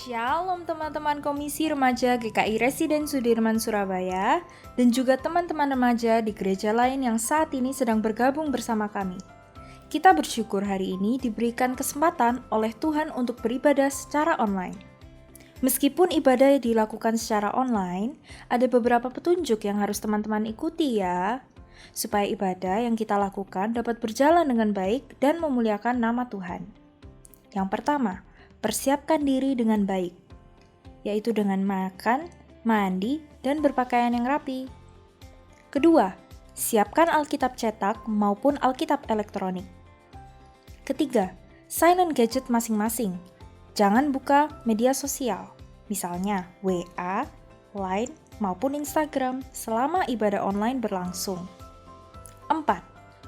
Shalom teman-teman Komisi Remaja GKI Residen Sudirman Surabaya dan juga teman-teman remaja di gereja lain yang saat ini sedang bergabung bersama kami. Kita bersyukur hari ini diberikan kesempatan oleh Tuhan untuk beribadah secara online. Meskipun ibadah dilakukan secara online, ada beberapa petunjuk yang harus teman-teman ikuti ya, supaya ibadah yang kita lakukan dapat berjalan dengan baik dan memuliakan nama Tuhan. Yang pertama, persiapkan diri dengan baik, yaitu dengan makan, mandi, dan berpakaian yang rapi. Kedua, siapkan Alkitab cetak maupun Alkitab elektronik. Ketiga, silent gadget masing-masing. Jangan buka media sosial, misalnya WA, Line, maupun Instagram selama ibadah online berlangsung. 4.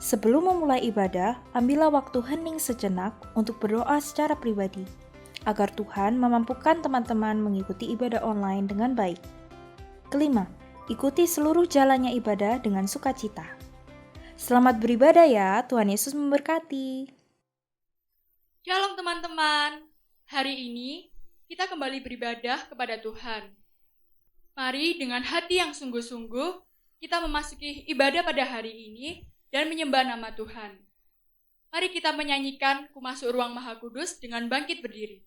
Sebelum memulai ibadah, ambillah waktu hening sejenak untuk berdoa secara pribadi, agar Tuhan memampukan teman-teman mengikuti ibadah online dengan baik. Kelima, ikuti seluruh jalannya ibadah dengan sukacita. Selamat beribadah ya, Tuhan Yesus memberkati. Shalom teman-teman, hari ini kita kembali beribadah kepada Tuhan. Mari dengan hati yang sungguh-sungguh kita memasuki ibadah pada hari ini dan menyembah nama Tuhan. Mari kita menyanyikan Ku Masuk Ruang Maha Kudus dengan bangkit berdiri.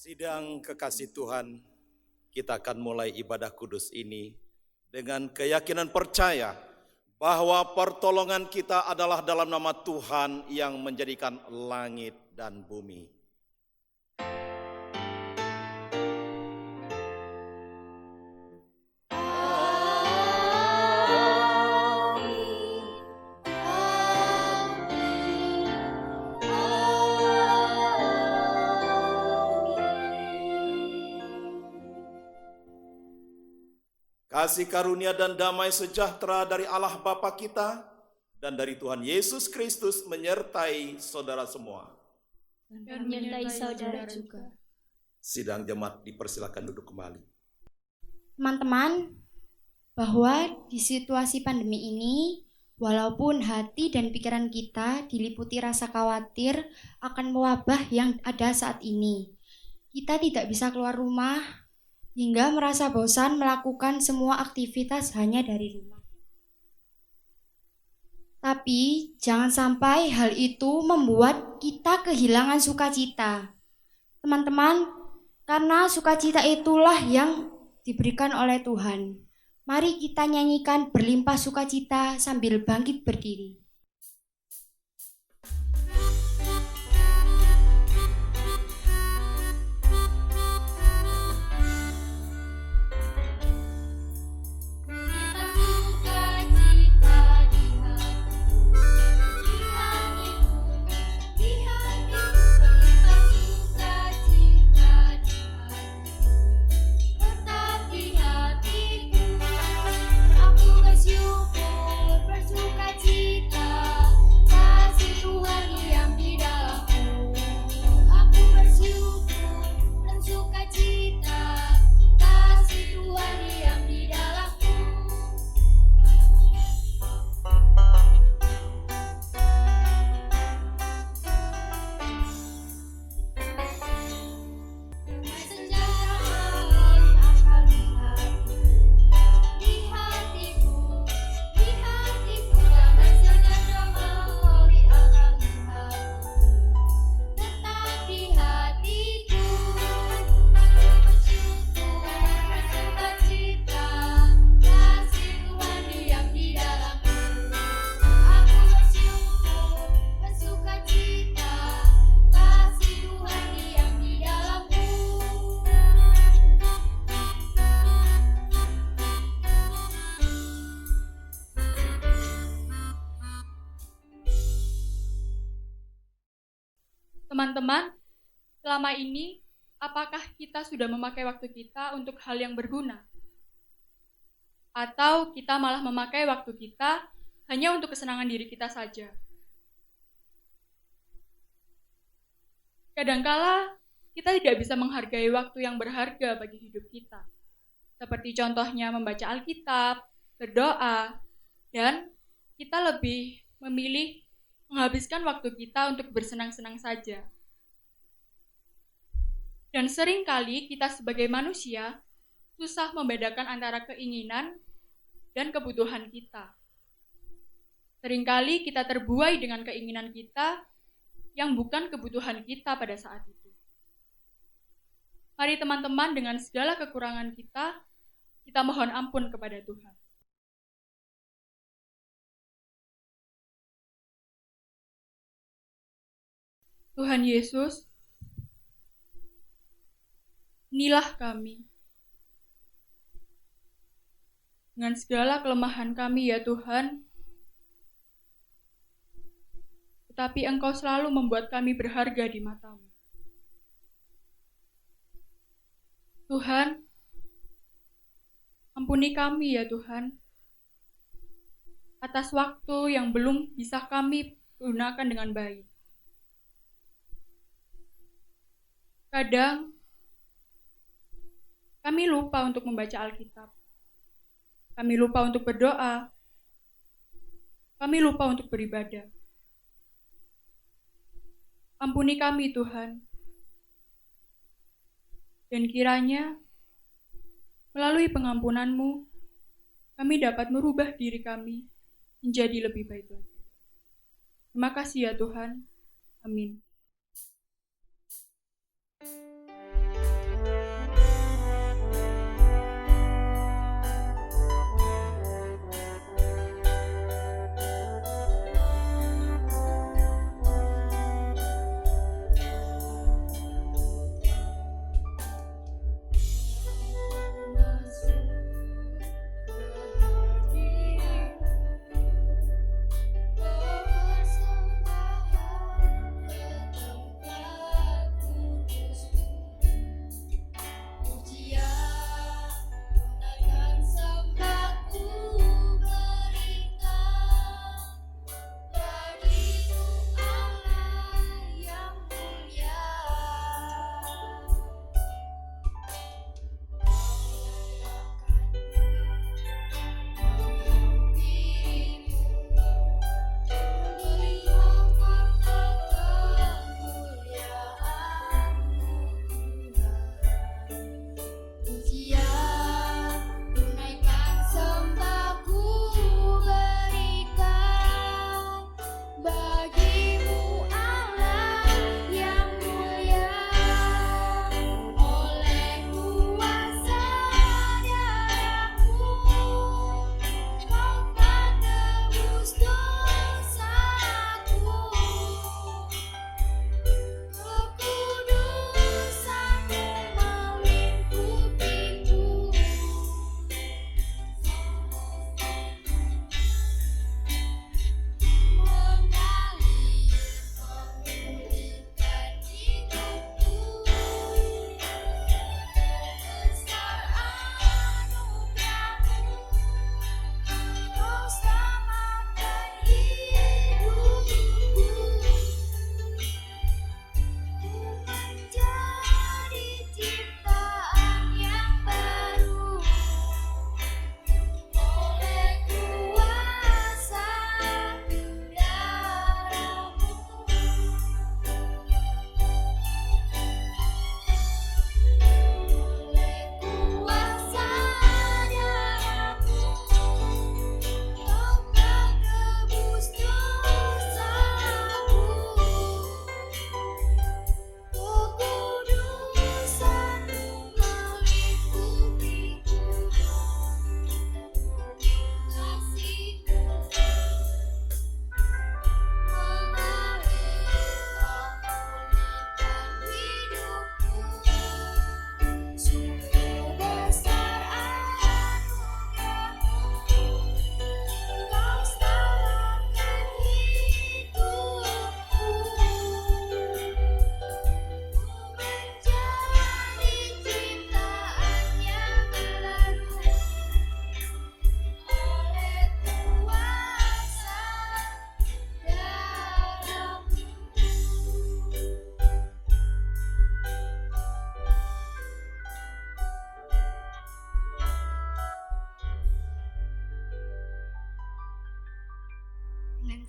Sidang kekasih Tuhan, kita akan mulai ibadah kudus ini dengan keyakinan percaya bahwa pertolongan kita adalah dalam nama Tuhan yang menjadikan langit dan bumi. Kasih karunia dan damai sejahtera dari Allah Bapa kita dan dari Tuhan Yesus Kristus menyertai saudara semua. Dan menyertai saudara juga. Sidang jemaat dipersilakan duduk kembali. Teman-teman, bahwa di situasi pandemi ini, walaupun hati dan pikiran kita diliputi rasa khawatir akan wabah yang ada saat ini, kita tidak bisa keluar rumah hingga merasa bosan melakukan semua aktivitas hanya dari rumah. Tapi jangan sampai hal itu membuat kita kehilangan sukacita. Teman-teman, karena sukacita itulah yang diberikan oleh Tuhan. Mari kita nyanyikan berlimpah sukacita sambil bangkit berdiri. Teman-teman, selama ini, apakah kita sudah memakai waktu kita untuk hal yang berguna? Atau kita malah memakai waktu kita hanya untuk kesenangan diri kita saja? Kadangkala, kita tidak bisa menghargai waktu yang berharga bagi hidup kita. Seperti contohnya membaca Alkitab, berdoa, dan kita lebih memilih menghabiskan waktu kita untuk bersenang-senang saja. Dan seringkali kita sebagai manusia susah membedakan antara keinginan dan kebutuhan kita. Seringkali kita terbuai dengan keinginan kita yang bukan kebutuhan kita pada saat itu. Mari teman-teman, dengan segala kekurangan kita mohon ampun kepada Tuhan. Tuhan Yesus, inilah kami. Dengan segala kelemahan kami ya Tuhan, tetapi Engkau selalu membuat kami berharga di mata-Mu. Tuhan, ampuni kami ya Tuhan, atas waktu yang belum bisa kami gunakan dengan baik. Kadang, kami lupa untuk membaca Alkitab. Kami lupa untuk berdoa. Kami lupa untuk beribadah. Ampuni kami, Tuhan. Dan kiranya, melalui pengampunan-Mu, kami dapat merubah diri kami menjadi lebih baik lagi. Terima kasih ya Tuhan. Amin.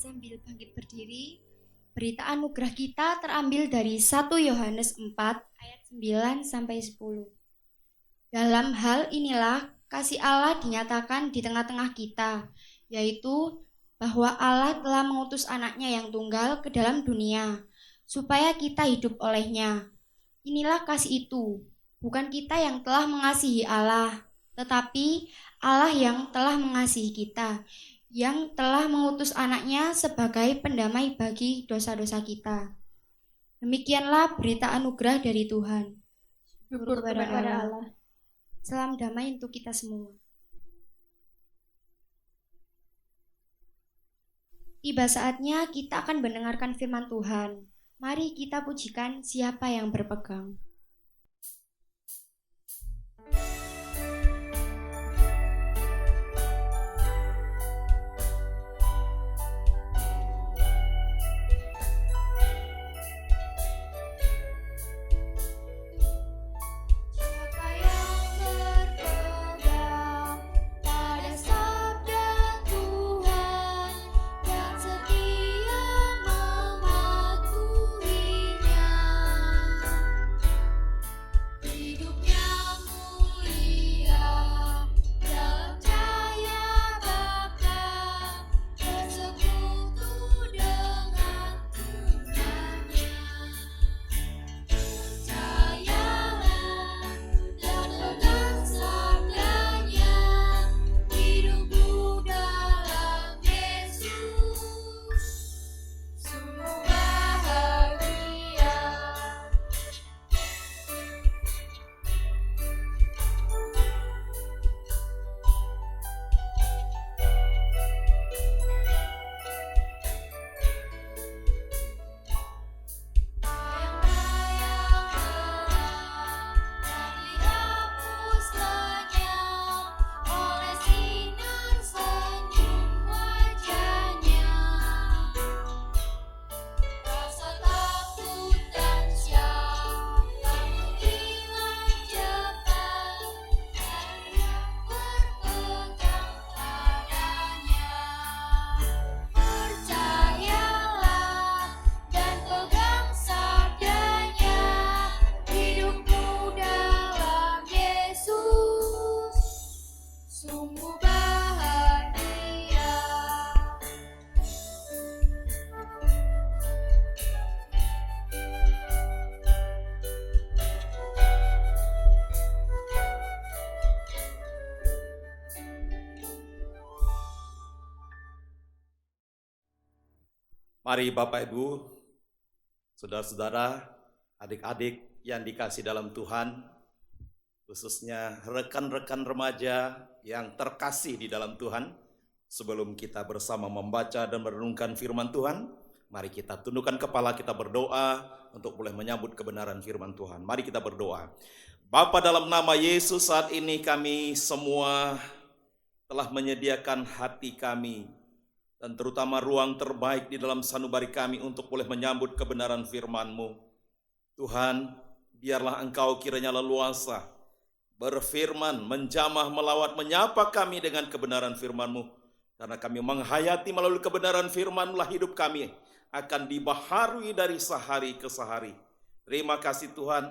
sambil bangkit berdiri, berita anugerah kita terambil dari 1 Yohanes 4 ayat 9 sampai 10. Dalam hal inilah kasih Allah dinyatakan di tengah-tengah kita, yaitu bahwa Allah telah mengutus anaknya yang tunggal ke dalam dunia, supaya kita hidup olehnya. Inilah kasih itu, bukan kita yang telah mengasihi Allah, tetapi Allah yang telah mengasihi kita, yang telah mengutus anaknya sebagai pendamai bagi dosa-dosa kita. Demikianlah berita anugerah dari Tuhan. Syukur kepada Allah. Salam damai untuk kita semua. Tiba saatnya kita akan mendengarkan firman Tuhan. Mari kita pujikan Siapa yang berpegang. Mari Bapak Ibu, saudara-saudara, adik-adik yang dikasih dalam Tuhan, khususnya rekan-rekan remaja yang terkasih di dalam Tuhan, sebelum kita bersama membaca dan merenungkan firman Tuhan, mari kita tundukkan kepala, kita berdoa untuk boleh menyambut kebenaran firman Tuhan. Mari kita berdoa. Bapa, dalam nama Yesus, saat ini kami semua telah menyediakan hati kami dan terutama ruang terbaik di dalam sanubari kami untuk boleh menyambut kebenaran firman-Mu. Tuhan, biarlah Engkau kiranya leluasa berfirman, menjamah, melawat, menyapa kami dengan kebenaran firman-Mu. Karena kami menghayati melalui kebenaran firman-Mu lah hidup kami akan dibaharui dari sehari ke sehari. Terima kasih Tuhan,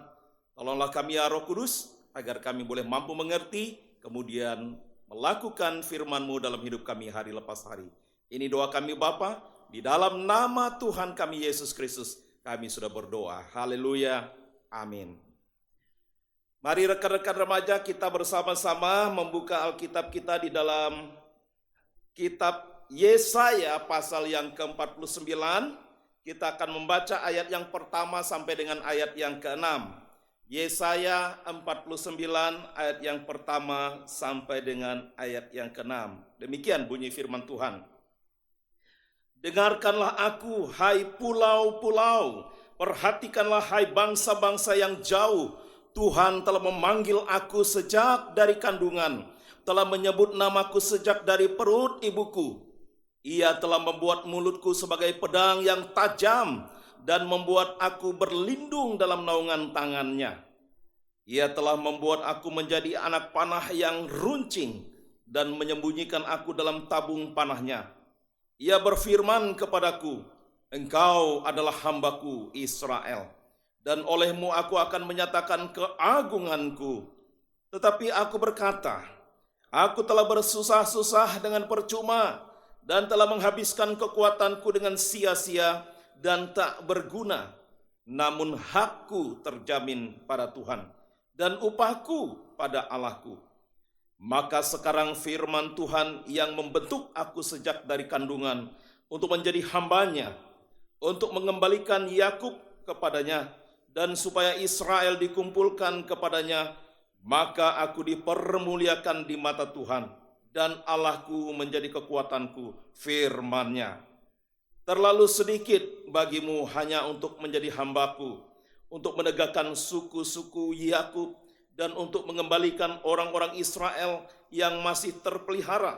tolonglah kami ya Roh Kudus, agar kami boleh mampu mengerti, kemudian melakukan firman-Mu dalam hidup kami hari lepas hari. Ini doa kami Bapa, di dalam nama Tuhan kami Yesus Kristus, kami sudah berdoa. Haleluya, amin. Mari rekan-rekan remaja kita bersama-sama membuka Alkitab kita di dalam kitab Yesaya pasal yang ke-49. Kita akan membaca ayat yang pertama sampai dengan ayat yang ke-6. Yesaya 49 ayat yang pertama sampai dengan ayat yang ke-6. Demikian bunyi firman Tuhan. Dengarkanlah aku, hai pulau-pulau, perhatikanlah hai bangsa-bangsa yang jauh. Tuhan telah memanggil aku sejak dari kandungan, telah menyebut namaku sejak dari perut ibuku. Ia telah membuat mulutku sebagai pedang yang tajam dan membuat aku berlindung dalam naungan tangannya. Ia telah membuat aku menjadi anak panah yang runcing dan menyembunyikan aku dalam tabung panahnya. Ia berfirman kepadaku, engkau adalah hambaku Israel, dan olehmu aku akan menyatakan keagunganku. Tetapi aku berkata, aku telah bersusah-susah dengan percuma, dan telah menghabiskan kekuatanku dengan sia-sia dan tak berguna. Namun hakku terjamin pada Tuhan, dan upahku pada Allahku. Maka sekarang firman Tuhan yang membentuk aku sejak dari kandungan untuk menjadi hambanya, untuk mengembalikan Yakub kepadanya, dan supaya Israel dikumpulkan kepadanya, maka aku dipermuliakan di mata Tuhan, dan Allahku menjadi kekuatanku, firman-Nya. Terlalu sedikit bagimu hanya untuk menjadi hambaku, untuk menegakkan suku-suku Yakub, dan untuk mengembalikan orang-orang Israel yang masih terpelihara.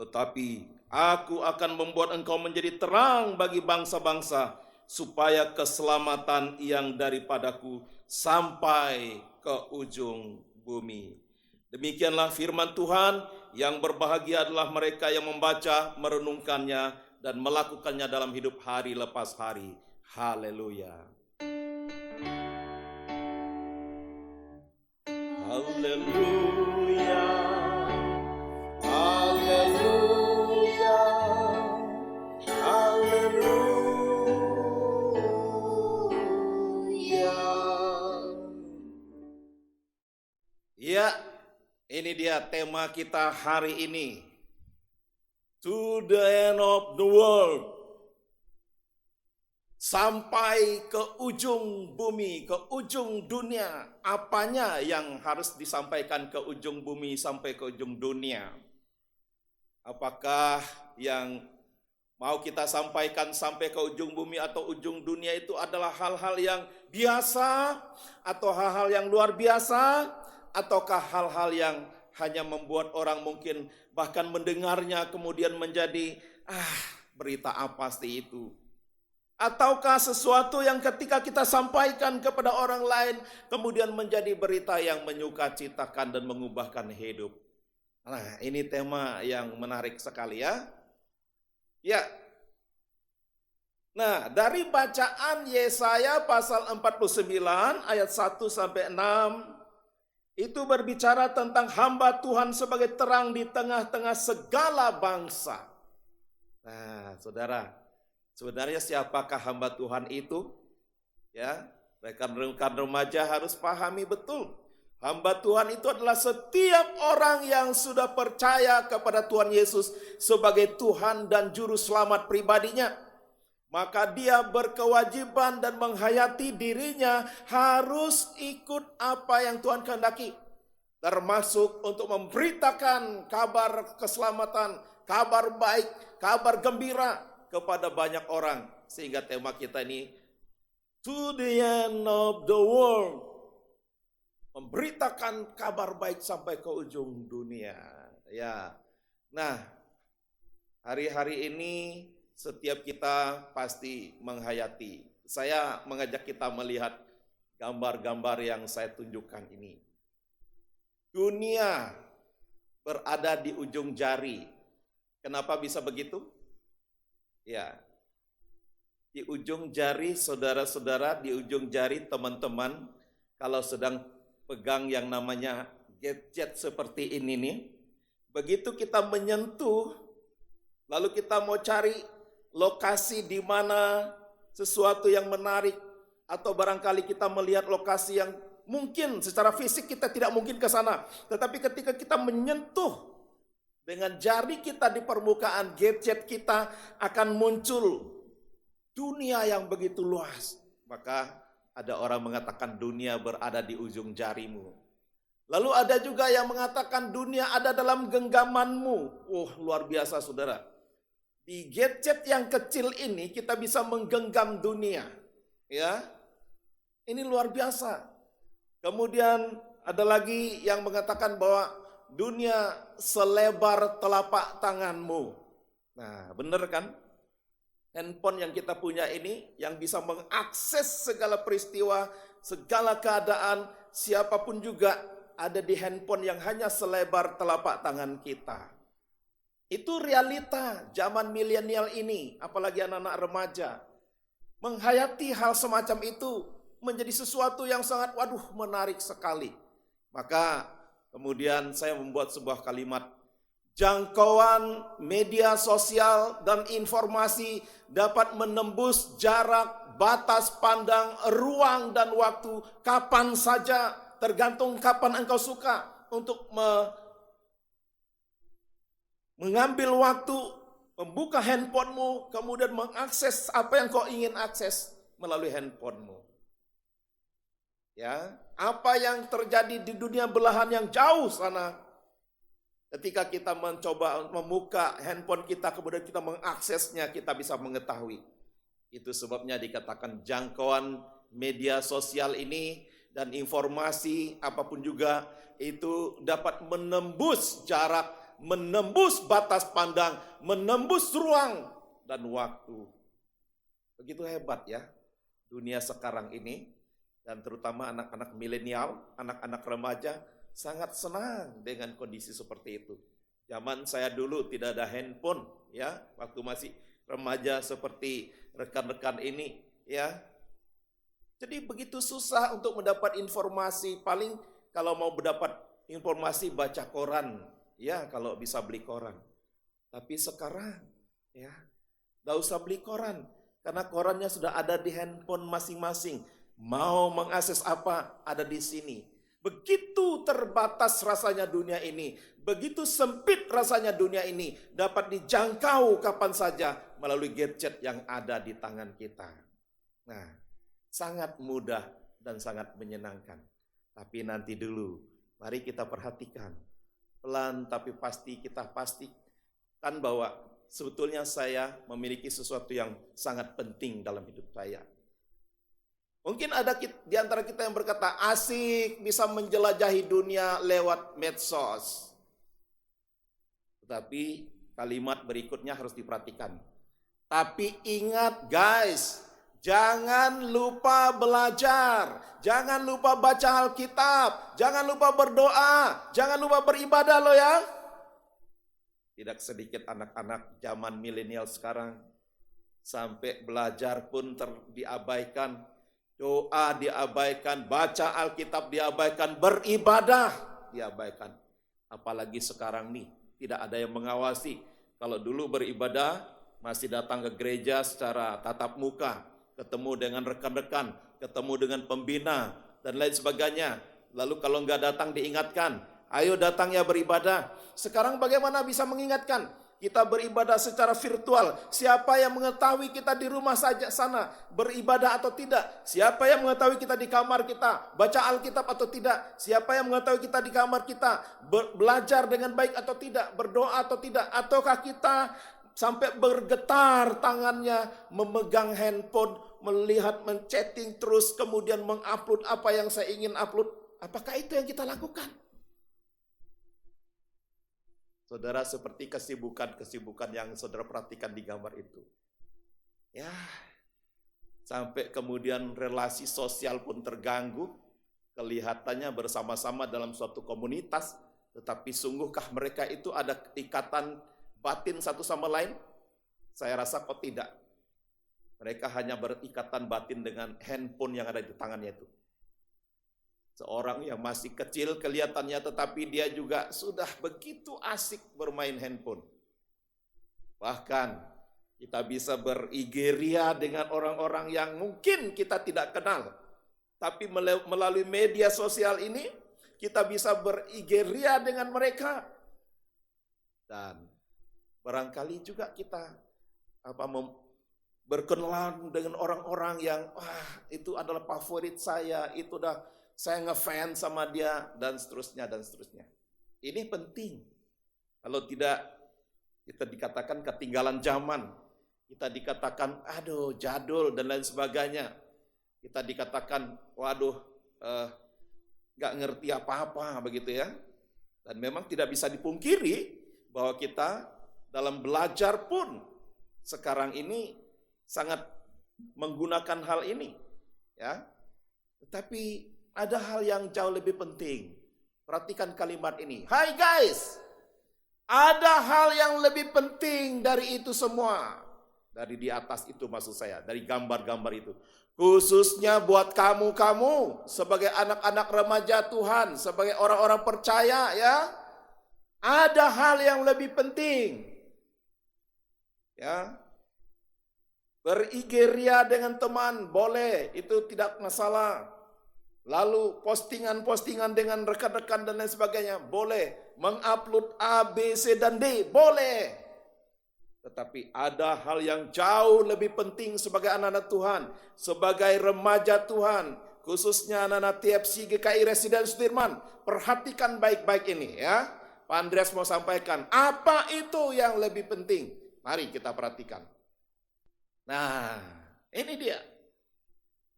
Tetapi aku akan membuat engkau menjadi terang bagi bangsa-bangsa, supaya keselamatan yang daripadaku sampai ke ujung bumi. Demikianlah firman Tuhan, yang berbahagia adalah mereka yang membaca, merenungkannya, dan melakukannya dalam hidup hari lepas hari. Haleluya. Haleluya. Haleluya. Haleluya. Ya, ini dia tema kita hari ini. To the end of the world. Sampai ke ujung bumi, ke ujung dunia. Apanya yang harus disampaikan ke ujung bumi sampai ke ujung dunia? Apakah yang mau kita sampaikan sampai ke ujung bumi atau ujung dunia itu adalah hal-hal yang biasa, atau hal-hal yang luar biasa, ataukah hal-hal yang hanya membuat orang mungkin bahkan mendengarnya kemudian menjadi berita apa sih itu? Ataukah sesuatu yang ketika kita sampaikan kepada orang lain kemudian menjadi berita yang menyukacitakan dan mengubahkan hidup? Nah, ini tema yang menarik sekali ya. Ya. Nah, dari bacaan Yesaya pasal 49 ayat 1 sampai 6 itu berbicara tentang hamba Tuhan sebagai terang di tengah-tengah segala bangsa. Nah, saudara, sebenarnya siapakah hamba Tuhan itu? Ya, rekan-rekan remaja harus pahami betul. Hamba Tuhan itu adalah setiap orang yang sudah percaya kepada Tuhan Yesus sebagai Tuhan dan Juru Selamat pribadinya. Maka dia berkewajiban dan menghayati dirinya harus ikut apa yang Tuhan kehendaki. Termasuk untuk memberitakan kabar keselamatan, kabar baik, kabar gembira kepada banyak orang. Sehingga tema kita ini, to the end of the world. Memberitakan kabar baik sampai ke ujung dunia. Ya. Nah, hari-hari ini setiap kita pasti menghayati. Saya mengajak kita melihat gambar-gambar yang saya tunjukkan ini. Dunia berada di ujung jari. Kenapa bisa begitu? Ya, di ujung jari saudara-saudara, di ujung jari teman-teman, kalau sedang pegang yang namanya gadget seperti ini nih, begitu kita menyentuh, lalu kita mau cari lokasi di mana sesuatu yang menarik, atau barangkali kita melihat lokasi yang mungkin secara fisik kita tidak mungkin ke sana, tetapi ketika kita menyentuh dengan jari kita di permukaan gadget kita, akan muncul dunia yang begitu luas. Maka ada orang mengatakan dunia berada di ujung jarimu. Lalu ada juga yang mengatakan dunia ada dalam genggamanmu. Luar biasa saudara. Di gadget yang kecil ini kita bisa menggenggam dunia. Ya. Ini luar biasa. Kemudian ada lagi yang mengatakan bahwa dunia selebar telapak tanganmu. Nah, benar kan? Handphone yang kita punya ini yang bisa mengakses segala peristiwa, segala keadaan, siapapun juga ada di handphone yang hanya selebar telapak tangan kita. Itu realita zaman milenial ini, apalagi anak-anak remaja. Menghayati hal semacam itu menjadi sesuatu yang sangat menarik sekali. Maka kemudian saya membuat sebuah kalimat, jangkauan media sosial dan informasi dapat menembus jarak, batas pandang, ruang dan waktu kapan saja, tergantung kapan engkau suka untuk mengambil waktu, membuka handphonemu, kemudian mengakses apa yang kau ingin akses melalui handphonemu. Ya, apa yang terjadi di dunia belahan yang jauh sana, ketika kita mencoba membuka handphone kita, kemudian kita mengaksesnya, kita bisa mengetahui. Itu sebabnya dikatakan jangkauan media sosial ini dan informasi apapun juga itu dapat menembus jarak, menembus batas pandang, menembus ruang dan waktu. Begitu hebat ya dunia sekarang ini, dan terutama anak-anak milenial, anak-anak remaja sangat senang dengan kondisi seperti itu. Zaman saya dulu tidak ada handphone ya, waktu masih remaja seperti rekan-rekan ini ya. Jadi begitu susah untuk mendapat informasi, paling kalau mau mendapat informasi baca koran. Ya, kalau bisa beli koran. Tapi sekarang, ya, gak usah beli koran. Karena korannya sudah ada di handphone masing-masing. Mau mengakses apa, ada di sini. Begitu terbatas rasanya dunia ini. Begitu sempit rasanya dunia ini. Dapat dijangkau kapan saja melalui gadget yang ada di tangan kita. Nah, sangat mudah dan sangat menyenangkan. Tapi nanti dulu, mari kita perhatikan. Pelan tapi pasti kita pastikan bahwa sebetulnya saya memiliki sesuatu yang sangat penting dalam hidup saya. Mungkin ada di antara kita yang berkata asik bisa menjelajahi dunia lewat medsos. Tetapi kalimat berikutnya harus diperhatikan. Tapi ingat guys, jangan lupa belajar, jangan lupa baca Alkitab, jangan lupa berdoa, jangan lupa beribadah loh ya. Tidak sedikit anak-anak zaman milenial sekarang sampai belajar pun diabaikan, doa diabaikan, baca Alkitab diabaikan, beribadah diabaikan. Apalagi sekarang nih, tidak ada yang mengawasi. Kalau dulu beribadah masih datang ke gereja secara tatap muka, ketemu dengan rekan-rekan, ketemu dengan pembina, dan lain sebagainya. Lalu kalau enggak datang diingatkan, ayo datang ya beribadah. Sekarang bagaimana bisa mengingatkan? Kita beribadah secara virtual. Siapa yang mengetahui kita di rumah saja sana beribadah atau tidak? Siapa yang mengetahui kita di kamar kita baca Alkitab atau tidak? Siapa yang mengetahui kita di kamar kita belajar dengan baik atau tidak? Berdoa atau tidak? Ataukah kita sampai bergetar tangannya memegang handphone, melihat, menchatting terus, kemudian mengupload apa yang saya ingin upload? Apakah itu yang kita lakukan? Saudara, seperti kesibukan yang saudara perhatikan di gambar itu. Ya, sampai kemudian relasi sosial pun terganggu, kelihatannya bersama-sama dalam suatu komunitas, tetapi sungguhkah mereka itu ada ikatan batin satu sama lain? Saya rasa kok tidak. Mereka hanya berikatan batin dengan handphone yang ada di tangannya itu. Seorang yang masih kecil kelihatannya, tetapi dia juga sudah begitu asik bermain handphone. Bahkan kita bisa berigeria dengan orang-orang yang mungkin kita tidak kenal. Tapi melalui media sosial ini, kita bisa berigeria dengan mereka. Dan barangkali juga kita berkenalan dengan orang-orang yang itu adalah favorit saya, itu udah saya ngefans sama dia, dan seterusnya dan seterusnya. Ini penting. Kalau tidak, kita dikatakan ketinggalan zaman, kita dikatakan aduh jadul dan lain sebagainya. Kita dikatakan waduh nggak ngerti apa-apa begitu ya. Dan memang tidak bisa dipungkiri bahwa kita dalam belajar pun sekarang ini sangat menggunakan hal ini, ya. Tetapi ada hal yang jauh lebih penting. Perhatikan kalimat ini. Hai guys, Ada hal yang lebih penting dari itu semua. Dari di atas itu maksud saya, dari gambar-gambar itu. Khususnya buat kamu sebagai anak-anak remaja Tuhan, sebagai orang-orang percaya ya. Ada hal yang lebih penting. Ya. Ber-IG-ria dengan teman boleh, itu tidak masalah. Lalu postingan-postingan dengan rekan-rekan dan lain sebagainya boleh. Mengupload A, B, C, dan D boleh. Tetapi ada hal yang jauh lebih penting sebagai anak-anak Tuhan, sebagai remaja Tuhan, khususnya anak-anak TFC GKI Residen Sudirman. Perhatikan baik-baik ini ya. Pak Andreas mau sampaikan, apa itu yang lebih penting? Mari kita perhatikan. Nah, ini dia.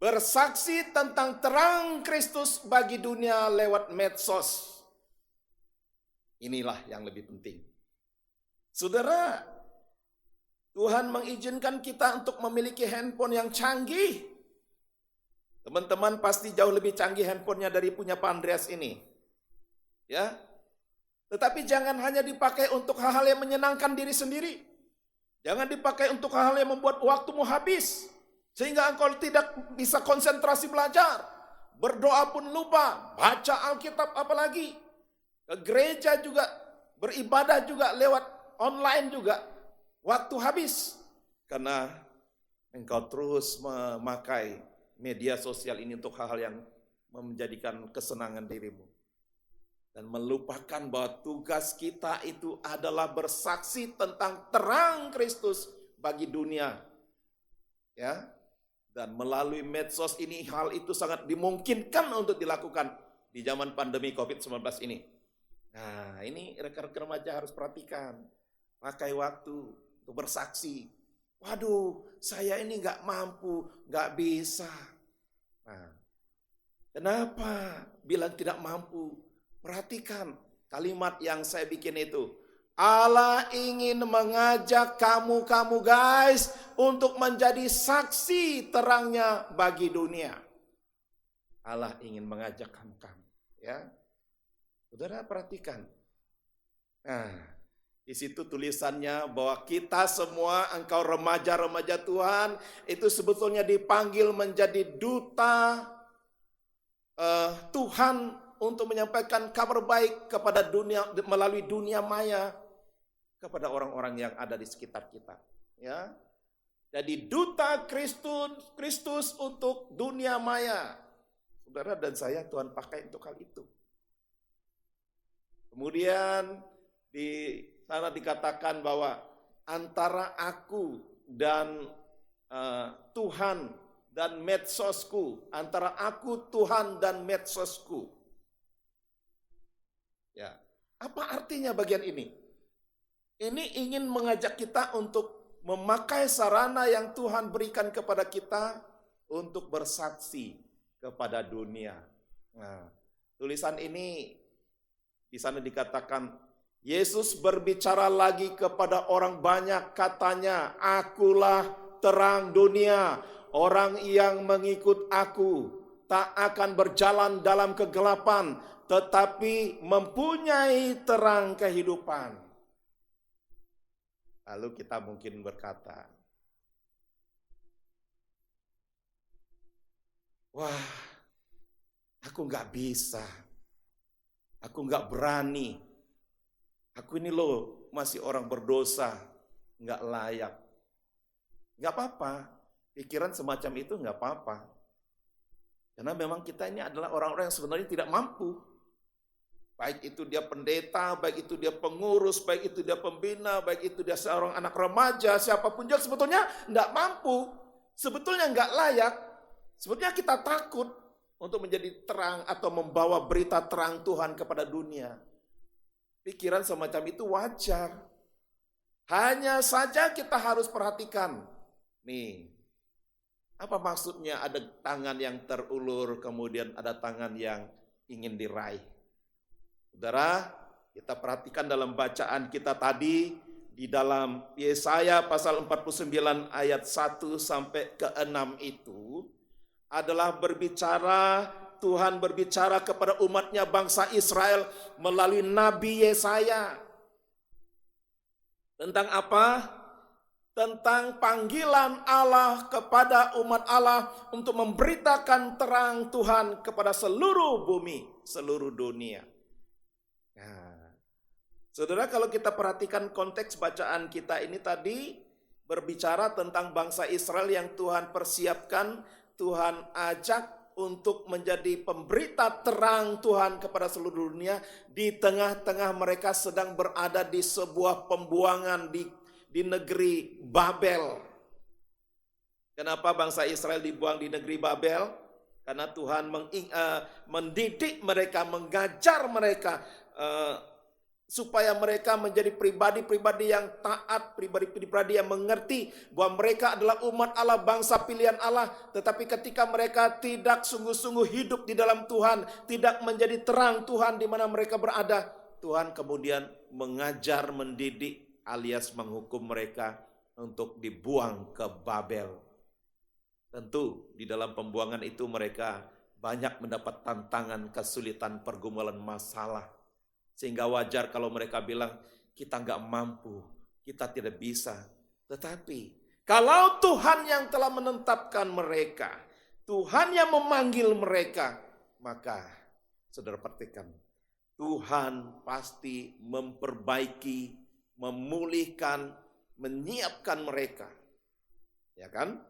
Bersaksi tentang terang Kristus bagi dunia lewat medsos. Inilah yang lebih penting. Saudara, Tuhan mengizinkan kita untuk memiliki handphone yang canggih. Teman-teman pasti jauh lebih canggih handphonenya dari punya Pak Andreas ini. Ya. Tetapi jangan hanya dipakai untuk hal-hal yang menyenangkan diri sendiri. Jangan dipakai untuk hal-hal yang membuat waktumu habis. Sehingga engkau tidak bisa konsentrasi belajar. Berdoa pun lupa. Baca Alkitab apalagi. Ke gereja juga, beribadah juga lewat online juga. Waktu habis. Karena engkau terus memakai media sosial ini untuk hal-hal yang menjadikan kesenangan dirimu. Dan melupakan bahwa tugas kita itu adalah bersaksi tentang terang Kristus bagi dunia. Ya. Dan melalui medsos ini hal itu sangat dimungkinkan untuk dilakukan di zaman pandemi COVID-19 ini. Nah, ini rekan-rekan remaja harus perhatikan. Pakai waktu untuk bersaksi. Waduh, saya ini nggak mampu, nggak bisa. Nah, kenapa bilang tidak mampu? Perhatikan kalimat yang saya bikin itu. Allah ingin mengajak kamu guys untuk menjadi saksi terangnya bagi dunia. Allah ingin mengajak kamu, ya. Saudara perhatikan. Nah, di situ tulisannya bahwa kita semua, engkau remaja-remaja Tuhan, itu sebetulnya dipanggil menjadi duta Tuhan untuk menyampaikan kabar baik kepada dunia melalui dunia maya kepada orang-orang yang ada di sekitar kita. Ya, jadi duta Kristus untuk dunia maya. Saudara dan saya Tuhan pakai untuk hal itu. Kemudian di sana dikatakan bahwa antara aku dan Tuhan dan medsosku, antara aku, Tuhan dan medsosku. Ya, apa artinya bagian ini? Ini ingin mengajak kita untuk memakai sarana yang Tuhan berikan kepada kita untuk bersaksi kepada dunia. Nah, tulisan ini di sana dikatakan, Yesus berbicara lagi kepada orang banyak, katanya, akulah terang dunia, orang yang mengikut aku tak akan berjalan dalam kegelapan, tetapi mempunyai terang kehidupan. Lalu kita mungkin berkata, wah, aku nggak bisa. Aku nggak berani. Aku ini loh masih orang berdosa, nggak layak. Nggak apa-apa. Pikiran semacam itu nggak apa-apa. Karena memang kita ini adalah orang-orang yang sebenarnya tidak mampu. Baik itu dia pendeta, baik itu dia pengurus, baik itu dia pembina, baik itu dia seorang anak remaja, siapapun juga sebetulnya nggak mampu. Sebetulnya nggak layak. Sebetulnya kita takut untuk menjadi terang atau membawa berita terang Tuhan kepada dunia. Pikiran semacam itu wajar. Hanya saja kita harus perhatikan. Nih, apa maksudnya ada tangan yang terulur, kemudian ada tangan yang ingin diraih. Saudara, kita perhatikan dalam bacaan kita tadi, di dalam Yesaya pasal 49 ayat 1 sampai ke 6 itu, adalah berbicara, Tuhan berbicara kepada umatnya bangsa Israel melalui Nabi Yesaya. Tentang apa? Tentang panggilan Allah kepada umat Allah untuk memberitakan terang Tuhan kepada seluruh bumi, seluruh dunia. Nah, saudara, kalau kita perhatikan konteks bacaan kita ini tadi berbicara tentang bangsa Israel yang Tuhan persiapkan, Tuhan ajak untuk menjadi pemberita terang Tuhan kepada seluruh dunia. Di tengah-tengah mereka sedang berada di sebuah pembuangan di negeri Babel. Kenapa bangsa Israel dibuang di negeri Babel? Karena Tuhan mendidik mereka, mengajar mereka supaya mereka menjadi pribadi-pribadi yang taat, pribadi-pribadi yang mengerti bahwa mereka adalah umat Allah, bangsa pilihan Allah. Tetapi ketika mereka tidak sungguh-sungguh hidup di dalam Tuhan, tidak menjadi terang Tuhan di mana mereka berada, Tuhan kemudian mengajar, mendidik, alias menghukum mereka untuk dibuang ke Babel. Tentu di dalam pembuangan itu mereka banyak mendapat tantangan, kesulitan, pergumulan, masalah. Sehingga wajar kalau mereka bilang, kita nggak mampu, kita tidak bisa. Tetapi kalau Tuhan yang telah menetapkan mereka, Tuhan yang memanggil mereka, maka saudara perhatikan, Tuhan pasti memperbaiki, memulihkan, menyiapkan mereka. Ya kan?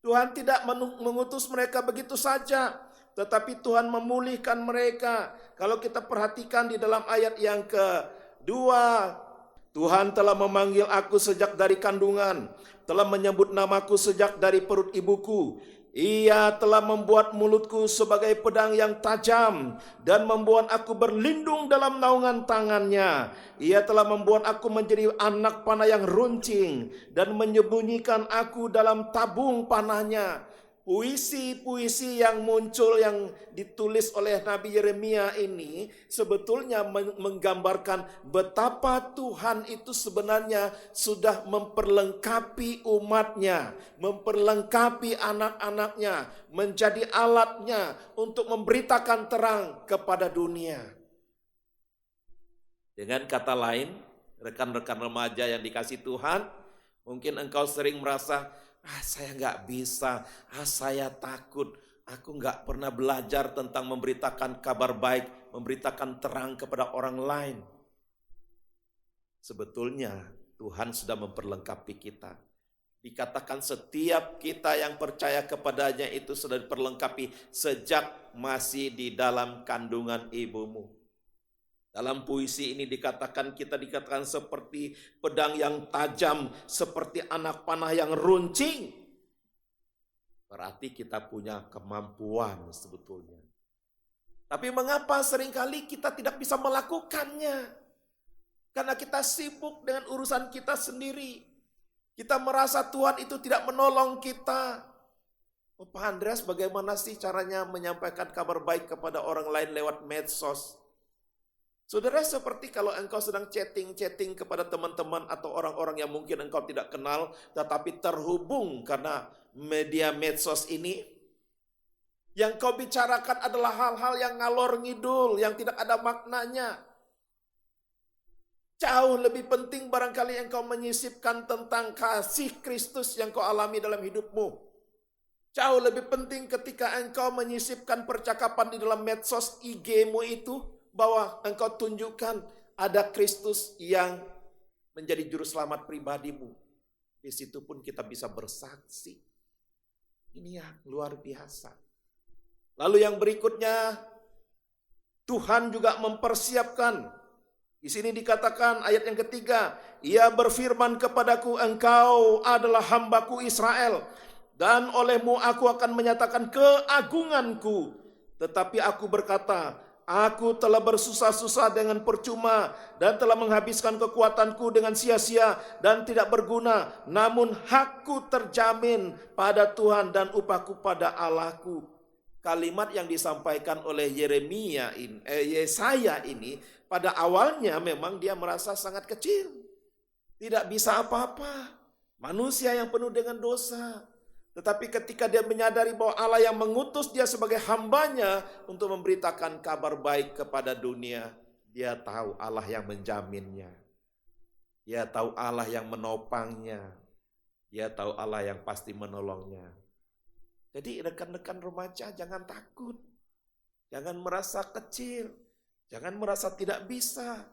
Tuhan tidak mengutus mereka begitu saja, tetapi Tuhan memulihkan mereka. Kalau kita perhatikan di dalam ayat yang kedua, Tuhan telah memanggil aku sejak dari kandungan, telah menyebut namaku sejak dari perut ibuku. Ia telah membuat mulutku sebagai pedang yang tajam dan membuat aku berlindung dalam naungan tangannya. Ia telah membuat aku menjadi anak panah yang runcing dan menyembunyikan aku dalam tabung panahnya. Puisi-puisi yang muncul yang ditulis oleh Nabi Yeremia ini sebetulnya menggambarkan betapa Tuhan itu sebenarnya sudah memperlengkapi umatnya, memperlengkapi anak-anaknya, menjadi alatnya untuk memberitakan terang kepada dunia. Dengan kata lain, rekan-rekan remaja yang dikasih Tuhan, mungkin engkau sering merasa, saya nggak bisa, saya takut, aku nggak pernah belajar tentang memberitakan kabar baik, memberitakan terang kepada orang lain. Sebetulnya Tuhan sudah memperlengkapi kita. Dikatakan setiap kita yang percaya kepadanya itu sudah diperlengkapi sejak masih di dalam kandungan ibumu. Dalam puisi ini dikatakan seperti pedang yang tajam, seperti anak panah yang runcing. Berarti kita punya kemampuan sebetulnya. Tapi mengapa seringkali kita tidak bisa melakukannya? Karena kita sibuk dengan urusan kita sendiri. Kita merasa Tuhan itu tidak menolong kita. Pak Andreas, bagaimana sih caranya menyampaikan kabar baik kepada orang lain lewat medsos? Saudara, seperti kalau engkau sedang chatting kepada teman-teman atau orang-orang yang mungkin engkau tidak kenal, tetapi terhubung karena media medsos ini. Yang kau bicarakan adalah hal-hal yang ngalor ngidul, yang tidak ada maknanya. Jauh lebih penting barangkali engkau menyisipkan tentang kasih Kristus yang kau alami dalam hidupmu. Jauh lebih penting ketika engkau menyisipkan percakapan di dalam medsos IG-mu itu, bahwa engkau tunjukkan ada Kristus yang menjadi juru selamat pribadimu. Di situ pun kita bisa bersaksi. Ini yang luar biasa. Lalu yang berikutnya, Tuhan juga mempersiapkan. Di sini dikatakan ayat yang ketiga, Ia berfirman kepadaku, engkau adalah hambaku Israel, dan olehmu aku akan menyatakan keagunganku. Tetapi aku berkata, aku telah bersusah-susah dengan percuma dan telah menghabiskan kekuatanku dengan sia-sia dan tidak berguna. Namun hakku terjamin pada Tuhan dan upahku pada Allahku. Kalimat yang disampaikan oleh Yesaya ini pada awalnya memang dia merasa sangat kecil. Tidak bisa apa-apa. Manusia yang penuh dengan dosa. Tetapi ketika dia menyadari bahwa Allah yang mengutus dia sebagai hambanya untuk memberitakan kabar baik kepada dunia, dia tahu Allah yang menjaminnya. Dia tahu Allah yang menopangnya. Dia tahu Allah yang pasti menolongnya. Jadi rekan-rekan remaja jangan takut. Jangan merasa kecil. Jangan merasa tidak bisa.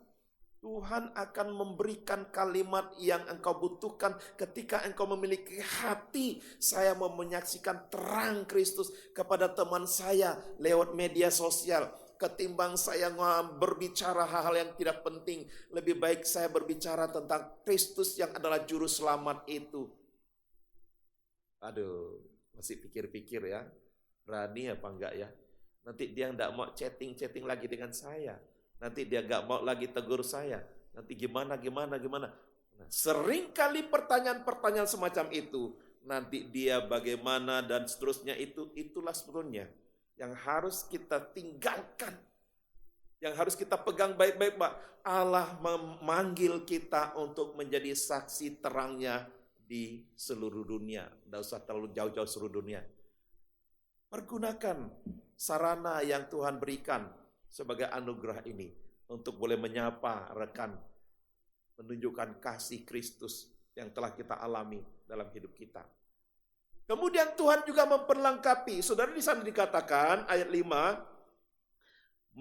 Tuhan akan memberikan kalimat yang engkau butuhkan ketika engkau memiliki hati. Saya mau menyaksikan terang Kristus kepada teman saya lewat media sosial. Ketimbang saya berbicara hal-hal yang tidak penting, lebih baik saya berbicara tentang Kristus yang adalah juru selamat itu. Aduh, masih pikir-pikir ya. Berani apa enggak ya? Nanti dia enggak mau chatting lagi dengan saya. Nanti dia enggak mau lagi tegur saya. Nanti gimana. Nah, seringkali pertanyaan-pertanyaan semacam itu. Nanti dia bagaimana dan seterusnya itulah sebenarnya yang harus kita tinggalkan. Yang harus kita pegang baik-baik, Pak. Allah memanggil kita untuk menjadi saksi terangnya di seluruh dunia. Tidak usah terlalu jauh-jauh seluruh dunia. Pergunakan sarana yang Tuhan berikan sebagai anugerah ini untuk boleh menyapa rekan, menunjukkan kasih Kristus yang telah kita alami dalam hidup kita. Kemudian Tuhan juga memperlengkapi. Saudara, di sana dikatakan ayat 5,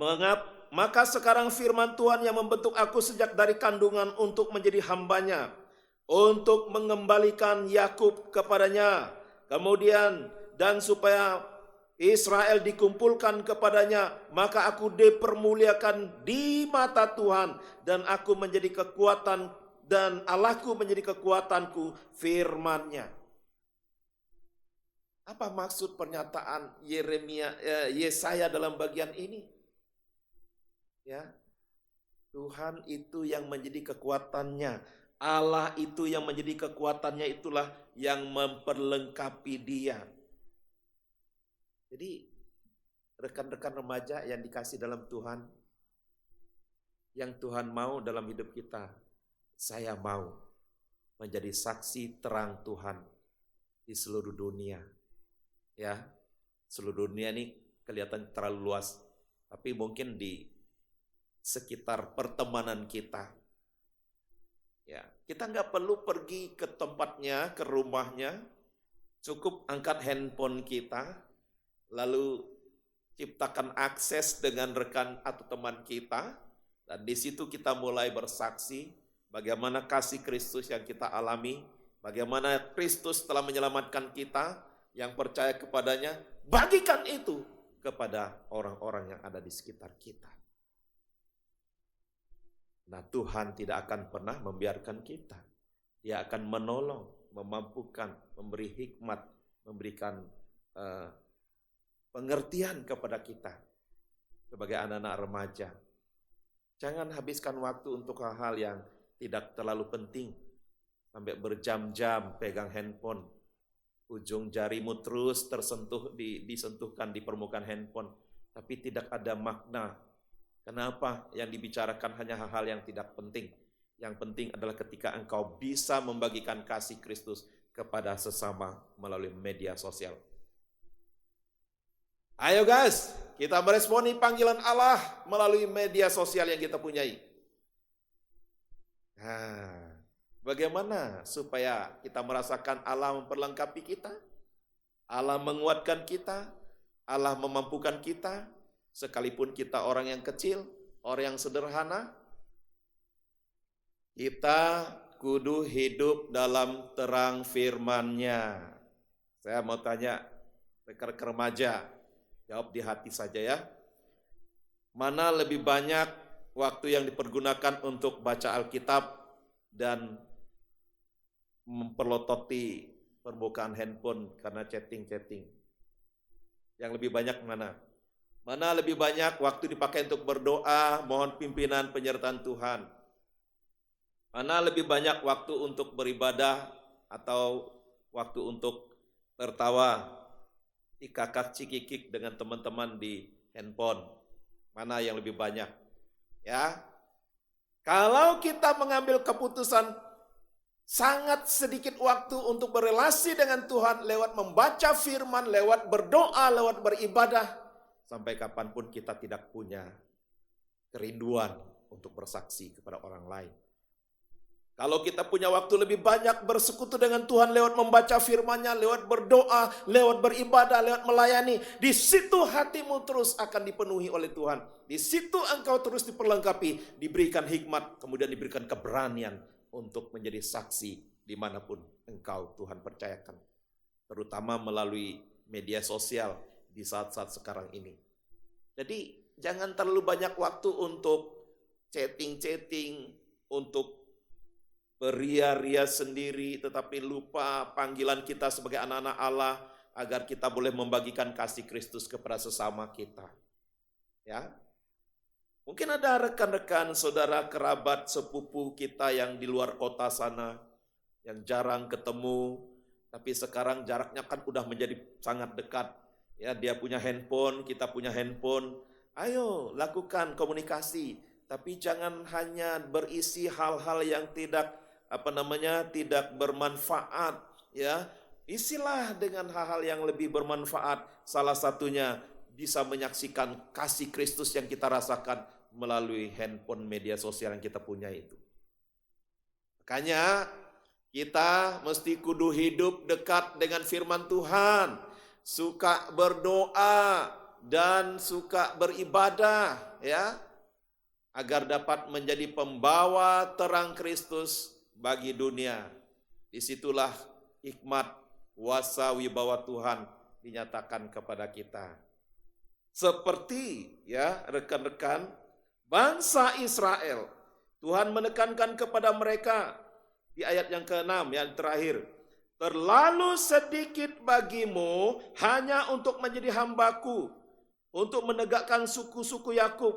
maka sekarang firman Tuhan yang membentuk aku sejak dari kandungan untuk menjadi hambanya, untuk mengembalikan Yakub kepadanya, kemudian dan supaya Israel dikumpulkan kepadanya, maka aku dipermuliakan di mata Tuhan, dan aku menjadi kekuatan, dan Allahku menjadi kekuatanku, firman-Nya. Apa maksud pernyataan Yesaya dalam bagian ini? Ya, Tuhan itu yang menjadi kekuatannya, Allah itu yang menjadi kekuatannya, itulah yang memperlengkapi dia. Jadi rekan-rekan remaja yang dikasih dalam Tuhan, yang Tuhan mau dalam hidup kita, saya mau menjadi saksi terang Tuhan di seluruh dunia. Ya, seluruh dunia ini kelihatan terlalu luas, tapi mungkin di sekitar pertemanan kita. Ya, kita nggak perlu pergi ke tempatnya, ke rumahnya, cukup angkat handphone kita, lalu ciptakan akses dengan rekan atau teman kita, dan di situ kita mulai bersaksi bagaimana kasih Kristus yang kita alami, bagaimana Kristus telah menyelamatkan kita, yang percaya kepadanya, bagikan itu kepada orang-orang yang ada di sekitar kita. Nah, Tuhan tidak akan pernah membiarkan kita. Dia akan menolong, memampukan, memberi hikmat, memberikan pengertian kepada kita sebagai anak-anak remaja. Jangan habiskan waktu untuk hal-hal yang tidak terlalu penting. Sampai berjam-jam pegang handphone. Ujung jarimu terus disentuhkan di permukaan handphone. Tapi tidak ada makna. Kenapa? Yang dibicarakan hanya hal-hal yang tidak penting. Yang penting adalah ketika engkau bisa membagikan kasih Kristus kepada sesama melalui media sosial. Ayo guys, kita meresponi panggilan Allah melalui media sosial yang kita punyai. Nah, bagaimana supaya kita merasakan Allah memperlengkapi kita, Allah menguatkan kita, Allah memampukan kita, sekalipun kita orang yang kecil, orang yang sederhana, kita kudu hidup dalam terang firman-Nya. Saya mau tanya rekan-rekan remaja, jawab di hati saja ya. Mana lebih banyak waktu yang dipergunakan untuk baca Alkitab dan memperlototi permukaan handphone karena chatting-chatting? Yang lebih banyak mana? Mana lebih banyak waktu dipakai untuk berdoa, mohon pimpinan penyertaan Tuhan? Mana lebih banyak waktu untuk beribadah atau waktu untuk tertawa, ikakak cikikik dengan teman-teman di handphone? Mana yang lebih banyak? Ya. Kalau kita mengambil keputusan sangat sedikit waktu untuk berelasi dengan Tuhan lewat membaca firman, lewat berdoa, lewat beribadah, sampai kapanpun kita tidak punya kerinduan untuk bersaksi kepada orang lain. Kalau kita punya waktu lebih banyak bersekutu dengan Tuhan lewat membaca firman-Nya, lewat berdoa, lewat beribadah, lewat melayani, di situ hatimu terus akan dipenuhi oleh Tuhan. Di situ engkau terus diperlengkapi, diberikan hikmat, kemudian diberikan keberanian untuk menjadi saksi dimanapun engkau Tuhan percayakan. Terutama melalui media sosial di saat-saat sekarang ini. Jadi jangan terlalu banyak waktu untuk chatting-chatting, untuk beria-ria sendiri, tetapi lupa panggilan kita sebagai anak-anak Allah agar kita boleh membagikan kasih Kristus kepada sesama kita. Ya, mungkin ada rekan-rekan, saudara, kerabat, sepupu kita yang di luar kota sana, yang jarang ketemu, tapi sekarang jaraknya kan udah menjadi sangat dekat. Ya, dia punya handphone, kita punya handphone. Ayo lakukan komunikasi, tapi jangan hanya berisi hal-hal yang tidak tidak bermanfaat, ya. Isilah dengan hal-hal yang lebih bermanfaat. Salah satunya bisa menyaksikan kasih Kristus yang kita rasakan melalui handphone media sosial yang kita punya itu. Makanya kita mesti kudu hidup dekat dengan firman Tuhan, suka berdoa dan suka beribadah, ya, agar dapat menjadi pembawa terang Kristus bagi dunia. Disitulah hikmat kuasa wibawa Tuhan dinyatakan kepada kita. Seperti, ya, rekan-rekan, bangsa Israel, Tuhan menekankan kepada mereka di ayat yang ke-6 yang terakhir, terlalu sedikit bagimu hanya untuk menjadi hambaku, untuk menegakkan suku-suku Yakub,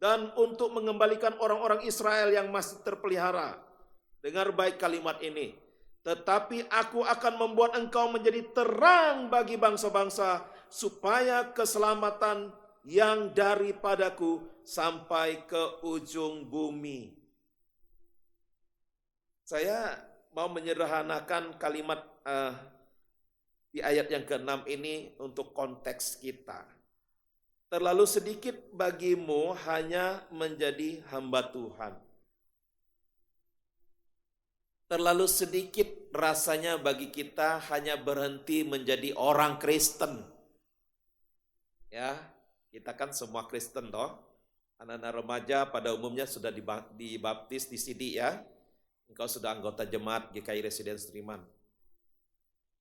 dan untuk mengembalikan orang-orang Israel yang masih terpelihara. Dengar baik kalimat ini. Tetapi aku akan membuat engkau menjadi terang bagi bangsa-bangsa, supaya keselamatan yang daripadaku sampai ke ujung bumi. Saya mau menyederhanakan kalimat di ayat yang ke-6 ini untuk konteks kita. Terlalu sedikit bagimu hanya menjadi hamba Tuhan. Terlalu sedikit rasanya bagi kita hanya berhenti menjadi orang Kristen. Ya, kita kan semua Kristen toh. Anak-anak remaja pada umumnya sudah dibaptis di sini ya. Engkau sudah anggota jemaat GKI Residence Teriman.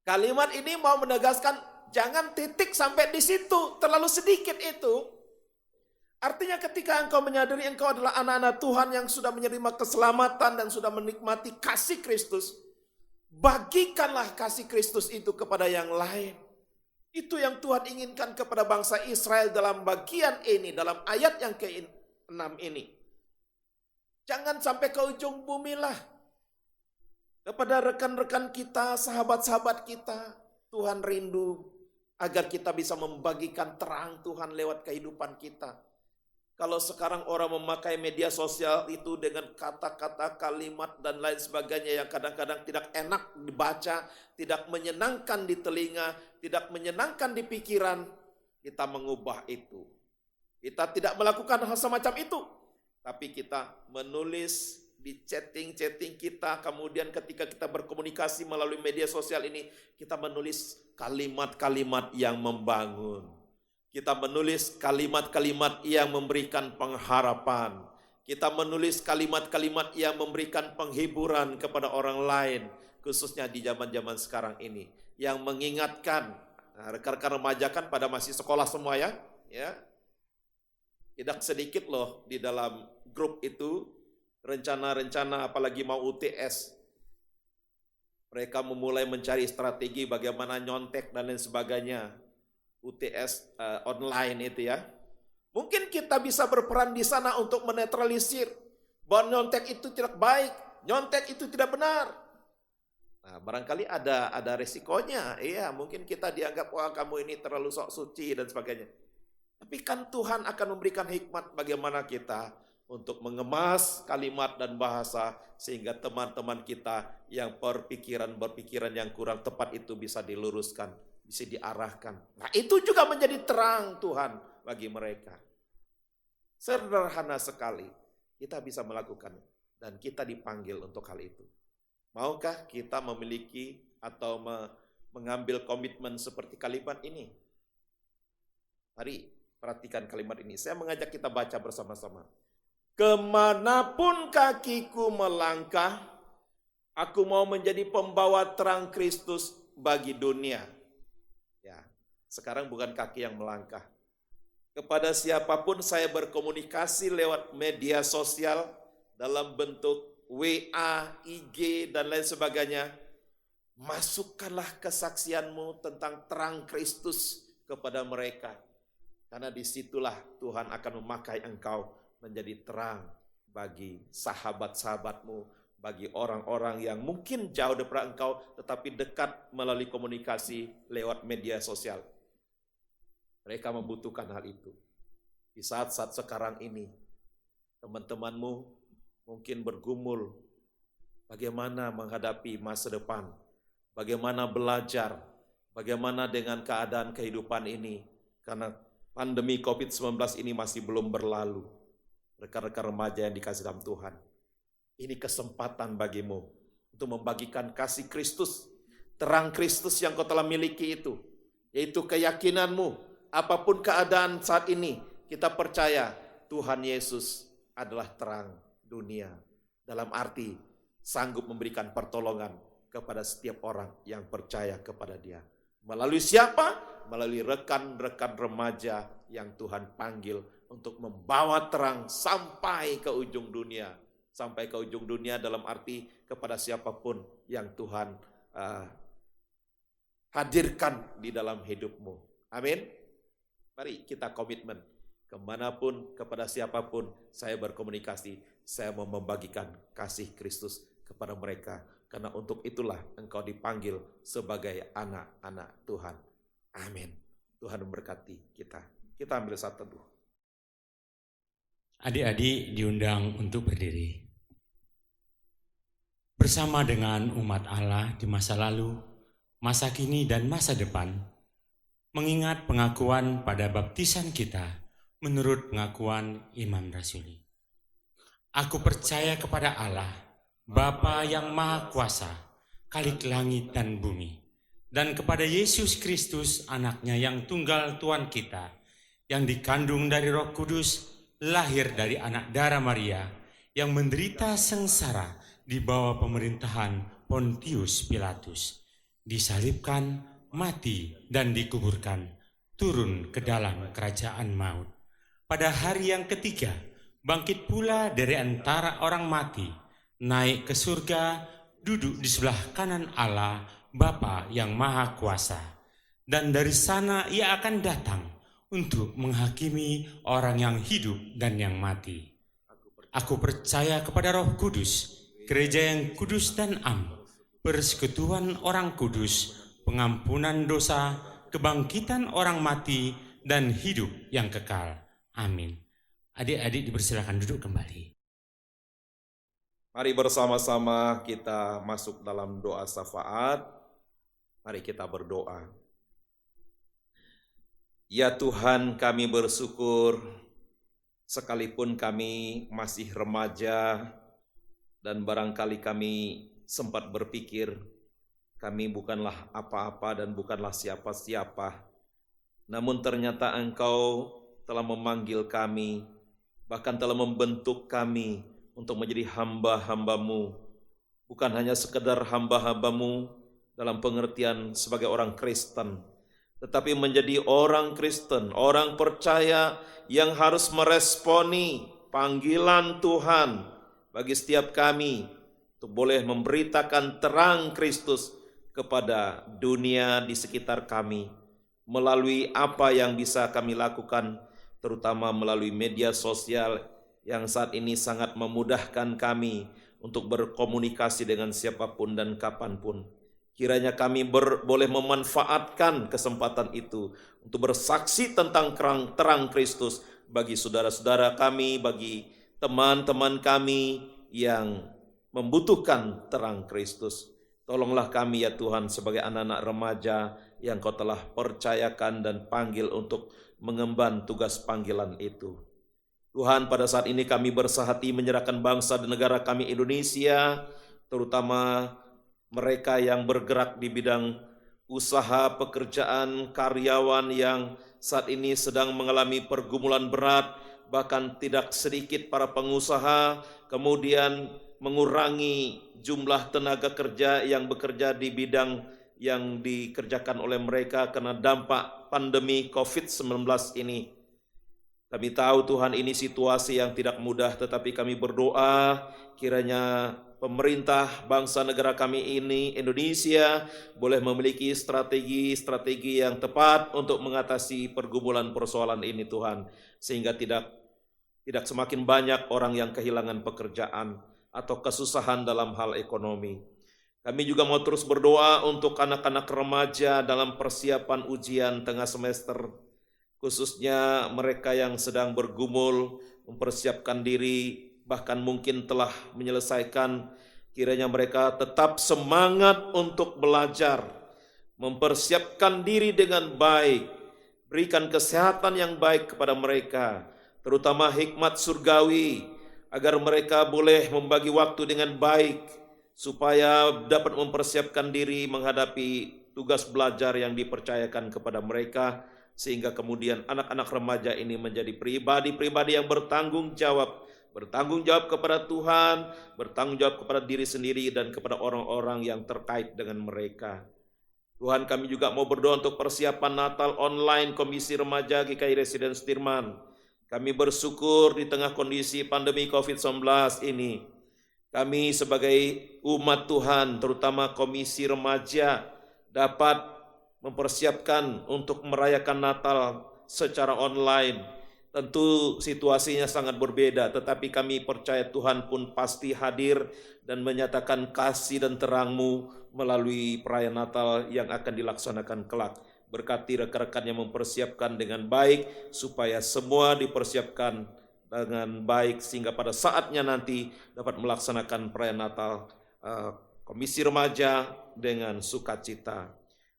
Kalimat ini mau menegaskan jangan titik sampai di situ, terlalu sedikit itu. Artinya ketika engkau menyadari engkau adalah anak-anak Tuhan yang sudah menerima keselamatan dan sudah menikmati kasih Kristus, bagikanlah kasih Kristus itu kepada yang lain. Itu yang Tuhan inginkan kepada bangsa Israel dalam bagian ini, dalam ayat yang ke-6 ini. Jangan sampai ke ujung bumi lah. Kepada rekan-rekan kita, sahabat-sahabat kita, Tuhan rindu agar kita bisa membagikan terang Tuhan lewat kehidupan kita. Kalau sekarang orang memakai media sosial itu dengan kata-kata, kalimat, dan lain sebagainya yang kadang-kadang tidak enak dibaca, tidak menyenangkan di telinga, tidak menyenangkan di pikiran, kita mengubah itu. Kita tidak melakukan hal semacam itu, tapi kita menulis di chatting-chatting kita, kemudian ketika kita berkomunikasi melalui media sosial ini, kita menulis kalimat-kalimat yang membangun. Kita menulis kalimat-kalimat yang memberikan pengharapan. Kita menulis kalimat-kalimat yang memberikan penghiburan kepada orang lain, khususnya di zaman-zaman sekarang ini. Yang mengingatkan, rekan-rekan remaja kan pada masih sekolah semua ya. Tidak sedikit loh di dalam grup itu, rencana-rencana apalagi mau UTS. Mereka memulai mencari strategi bagaimana nyontek dan lain sebagainya. UTS online itu ya. Mungkin kita bisa berperan di sana untuk menetralisir bahwa nyontek itu tidak baik, nyontek itu tidak benar. Nah, barangkali ada resikonya. Iya, mungkin kita dianggap wah kamu ini terlalu sok suci dan sebagainya. Tapi kan Tuhan akan memberikan hikmat bagaimana kita untuk mengemas kalimat dan bahasa sehingga teman-teman kita yang berpikiran yang kurang tepat itu bisa diluruskan, bisa diarahkan. Nah, itu juga menjadi terang Tuhan bagi mereka. Sederhana sekali, kita bisa melakukannya. Dan kita dipanggil untuk hal itu. Maukah kita memiliki atau mengambil komitmen seperti kalimat ini? Mari perhatikan kalimat ini. Saya mengajak kita baca bersama-sama. Kemanapun kakiku melangkah, aku mau menjadi pembawa terang Kristus bagi dunia. Ya, sekarang bukan kaki yang melangkah. Kepada siapapun saya berkomunikasi lewat media sosial dalam bentuk WA, IG, dan lain sebagainya. Masukkanlah kesaksianmu tentang terang Kristus kepada mereka. Karena disitulah Tuhan akan memakai engkau menjadi terang bagi sahabat-sahabatmu, bagi orang-orang yang mungkin jauh daripada engkau, tetapi dekat melalui komunikasi lewat media sosial. Mereka membutuhkan hal itu. Di saat-saat sekarang ini, teman-temanmu mungkin bergumul bagaimana menghadapi masa depan, bagaimana belajar, bagaimana dengan keadaan kehidupan ini, karena pandemi COVID-19 ini masih belum berlalu. Rekan-rekan remaja yang dikasihi dalam Tuhan, ini kesempatan bagimu untuk membagikan kasih Kristus, terang Kristus yang kau telah miliki itu, yaitu keyakinanmu. Apapun keadaan saat ini, kita percaya Tuhan Yesus adalah terang dunia. Dalam arti sanggup memberikan pertolongan kepada setiap orang yang percaya kepada Dia. Melalui siapa? Melalui rekan-rekan remaja yang Tuhan panggil untuk membawa terang sampai ke ujung dunia. Sampai ke ujung dunia dalam arti kepada siapapun yang Tuhan hadirkan di dalam hidupmu. Amin. Mari kita komitmen. Kemanapun, kepada siapapun saya berkomunikasi, saya mau membagikan kasih Kristus kepada mereka. Karena untuk itulah engkau dipanggil sebagai anak-anak Tuhan. Amin. Tuhan memberkati kita. Kita ambil saat teduh. Adik-adik diundang untuk berdiri. Bersama dengan umat Allah di masa lalu, masa kini dan masa depan, mengingat pengakuan pada baptisan kita menurut pengakuan Imam Rasuli. Aku percaya kepada Allah, Bapa yang Maha Kuasa, Khalik langit dan bumi, dan kepada Yesus Kristus, anaknya yang tunggal Tuhan kita, yang dikandung dari Roh Kudus, lahir dari anak darah Maria, yang menderita sengsara di bawah pemerintahan Pontius Pilatus, disalibkan, mati, dan dikuburkan, turun ke dalam kerajaan maut. Pada hari yang ketiga, bangkit pula dari antara orang mati, naik ke surga, duduk di sebelah kanan Allah, Bapa yang Maha Kuasa. Dan dari sana ia akan datang untuk menghakimi orang yang hidup dan yang mati. Aku percaya kepada Roh Kudus, gereja yang kudus dan am, persekutuan orang kudus, pengampunan dosa, kebangkitan orang mati, dan hidup yang kekal. Amin. Adik-adik dipersilakan duduk kembali. Mari bersama-sama kita masuk dalam doa syafaat. Mari kita berdoa. Ya Tuhan, kami bersyukur sekalipun kami masih remaja dan barangkali kami sempat berpikir kami bukanlah apa-apa dan bukanlah siapa-siapa. Namun ternyata Engkau telah memanggil kami, bahkan telah membentuk kami untuk menjadi hamba-hamba-Mu. Bukan hanya sekedar hamba-hamba-Mu dalam pengertian sebagai orang Kristen, tetapi menjadi orang Kristen, orang percaya yang harus meresponi panggilan Tuhan bagi setiap kami untuk boleh memberitakan terang Kristus kepada dunia di sekitar kami melalui apa yang bisa kami lakukan, terutama melalui media sosial yang saat ini sangat memudahkan kami untuk berkomunikasi dengan siapapun dan kapanpun. Kiranya kami boleh memanfaatkan kesempatan itu untuk bersaksi tentang terang Kristus bagi saudara-saudara kami, bagi teman-teman kami yang membutuhkan terang Kristus. Tolonglah kami ya Tuhan sebagai anak-anak remaja yang Kau telah percayakan dan panggil untuk mengemban tugas panggilan itu. Tuhan, pada saat ini kami bersahati menyerahkan bangsa dan negara kami Indonesia, terutama mereka yang bergerak di bidang usaha, pekerjaan, karyawan yang saat ini sedang mengalami pergumulan berat, bahkan tidak sedikit para pengusaha kemudian mengurangi jumlah tenaga kerja yang bekerja di bidang yang dikerjakan oleh mereka karena dampak pandemi COVID-19 ini. Kami tahu Tuhan ini situasi yang tidak mudah, tetapi kami berdoa kiranya pemerintah bangsa negara kami ini, Indonesia, boleh memiliki strategi yang tepat untuk mengatasi pergumulan persoalan ini Tuhan, sehingga tidak semakin banyak orang yang kehilangan pekerjaan atau kesusahan dalam hal ekonomi. Kami juga mau terus berdoa untuk anak-anak remaja dalam persiapan ujian tengah semester, khususnya mereka yang sedang bergumul, mempersiapkan diri, bahkan mungkin telah menyelesaikan. Kiranya mereka tetap semangat untuk belajar, mempersiapkan diri dengan baik, berikan kesehatan yang baik kepada mereka, terutama hikmat surgawi, agar mereka boleh membagi waktu dengan baik, supaya dapat mempersiapkan diri menghadapi tugas belajar yang dipercayakan kepada mereka, sehingga kemudian anak-anak remaja ini menjadi pribadi-pribadi yang bertanggung jawab kepada Tuhan, bertanggung jawab kepada diri sendiri dan kepada orang-orang yang terkait dengan mereka. Tuhan, kami juga mau berdoa untuk persiapan Natal online Komisi Remaja GKI Residen Sudirman. Kami bersyukur di tengah kondisi pandemi COVID-19 ini, kami sebagai umat Tuhan, terutama Komisi Remaja, dapat mempersiapkan untuk merayakan Natal secara online. Tentu situasinya sangat berbeda, tetapi kami percaya Tuhan pun pasti hadir dan menyatakan kasih dan terang-Mu melalui perayaan Natal yang akan dilaksanakan kelak. Berkati rekan-rekan yang mempersiapkan dengan baik, supaya semua dipersiapkan dengan baik, sehingga pada saatnya nanti dapat melaksanakan perayaan Natal Komisi Remaja dengan sukacita.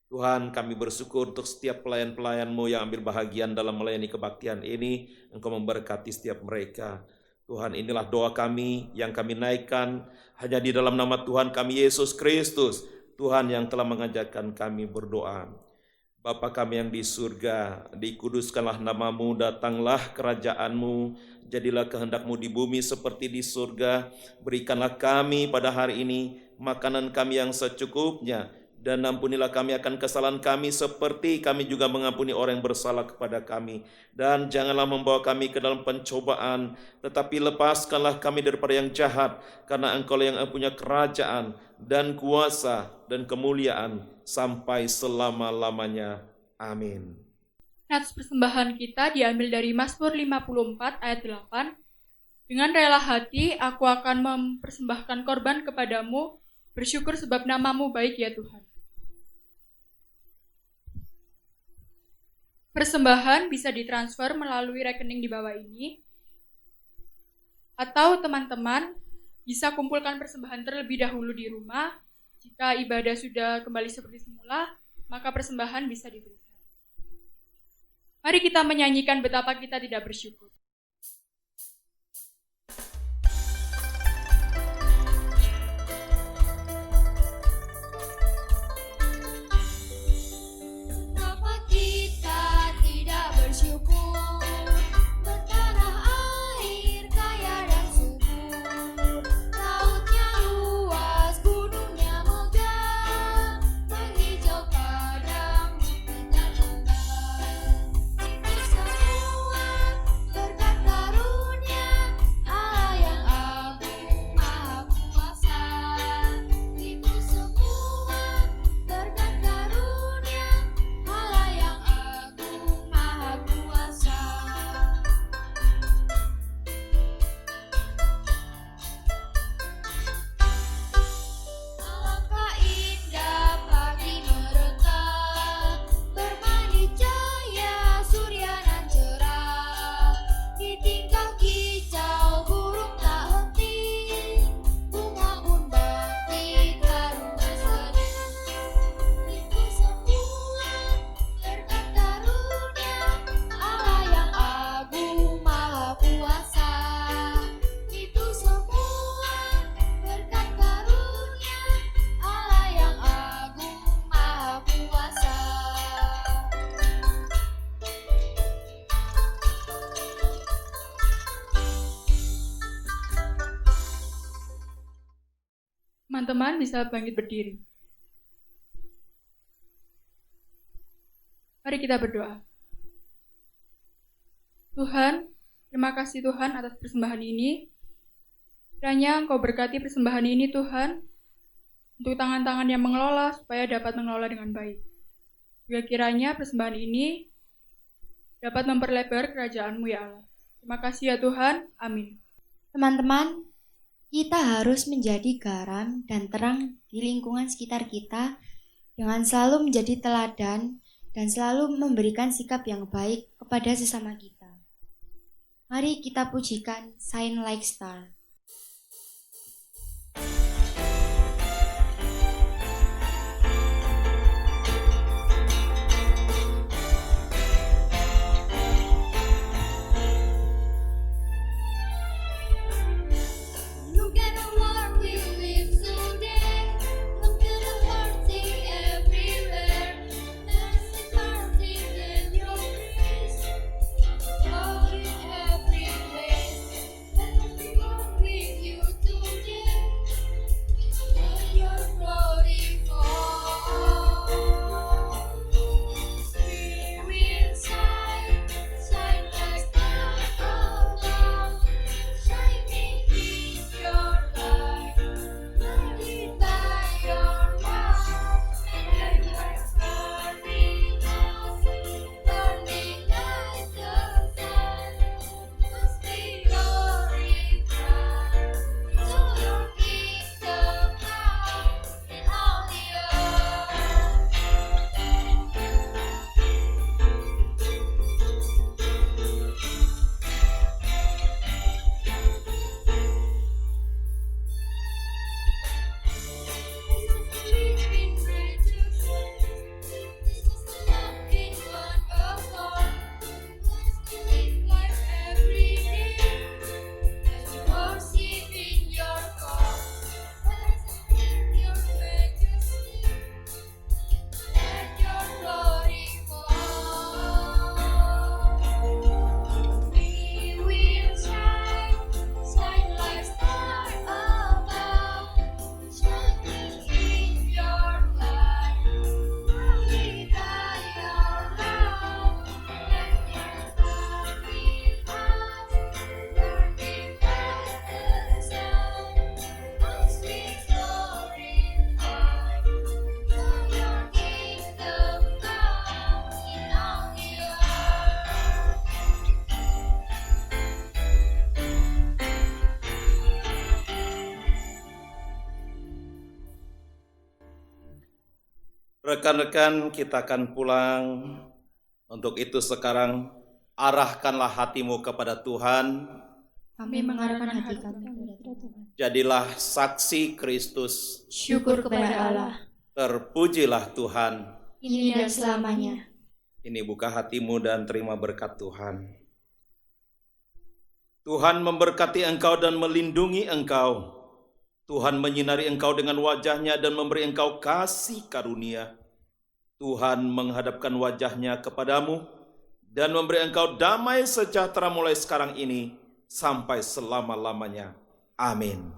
Tuhan, kami bersyukur untuk setiap pelayan-pelayan-Mu yang ambil bahagian dalam melayani kebaktian ini. Engkau memberkati setiap mereka. Tuhan, inilah doa kami yang kami naikkan hanya di dalam nama Tuhan kami Yesus Kristus, Tuhan yang telah mengajarkan kami berdoa. Bapa kami yang di surga, dikuduskanlah nama-Mu, datanglah kerajaan-Mu, jadilah kehendak-Mu di bumi seperti di surga. Berikanlah kami pada hari ini makanan kami yang secukupnya, dan ampunilah kami akan kesalahan kami seperti kami juga mengampuni orang yang bersalah kepada kami. Dan janganlah membawa kami ke dalam pencobaan, tetapi lepaskanlah kami daripada yang jahat, karena Engkau yang punya kerajaan dan kuasa dan kemuliaan sampai selama-lamanya. Amin. Nats persembahan kita diambil dari Mazmur 54 ayat 8. Dengan rela hati aku akan mempersembahkan korban kepadamu, bersyukur sebab nama-Mu baik ya Tuhan. Persembahan bisa ditransfer melalui rekening di bawah ini, atau teman-teman bisa kumpulkan persembahan terlebih dahulu di rumah. Jika ibadah sudah kembali seperti semula, maka persembahan bisa diberikan. Mari kita menyanyikan betapa kita tidak bersyukur. Semua Teman-teman bisa bangkit berdiri. Mari kita berdoa. Tuhan, terima kasih Tuhan atas persembahan ini. Kiranya Engkau berkati persembahan ini Tuhan, untuk tangan-tangan yang mengelola supaya dapat mengelola dengan baik. Juga kiranya persembahan ini dapat memperlebar kerajaan-Mu ya Allah. Terima kasih ya Tuhan. Amin. Teman-teman, kita harus menjadi garam dan terang di lingkungan sekitar kita dengan selalu menjadi teladan dan selalu memberikan sikap yang baik kepada sesama kita. Mari kita pujikan Shine Like Star. Look at the world we live today. Look at the party everywhere. There's the party in your face. Out in every place. Let us be one with you today. Let your glory fall. We will shine, shine like stars above. Shining in your light, burning by your love, and like burning us, burning like the sun. Must be glorified, so your kingdom come in all the Rekan-rekan, kita akan pulang. Untuk itu sekarang arahkanlah hatimu kepada Tuhan. Kami mengarahkan hati kami kepada Tuhan. Jadilah saksi Kristus. Syukur kepada Allah. Terpujilah Tuhan. Ini dan selamanya. Ini buka hatimu dan terima berkat Tuhan. Tuhan memberkati engkau dan melindungi engkau. Tuhan menyinari engkau dengan wajah-Nya dan memberi engkau kasih karunia. Tuhan menghadapkan wajah-Nya kepadamu dan memberi engkau damai sejahtera mulai sekarang ini sampai selama-lamanya. Amin.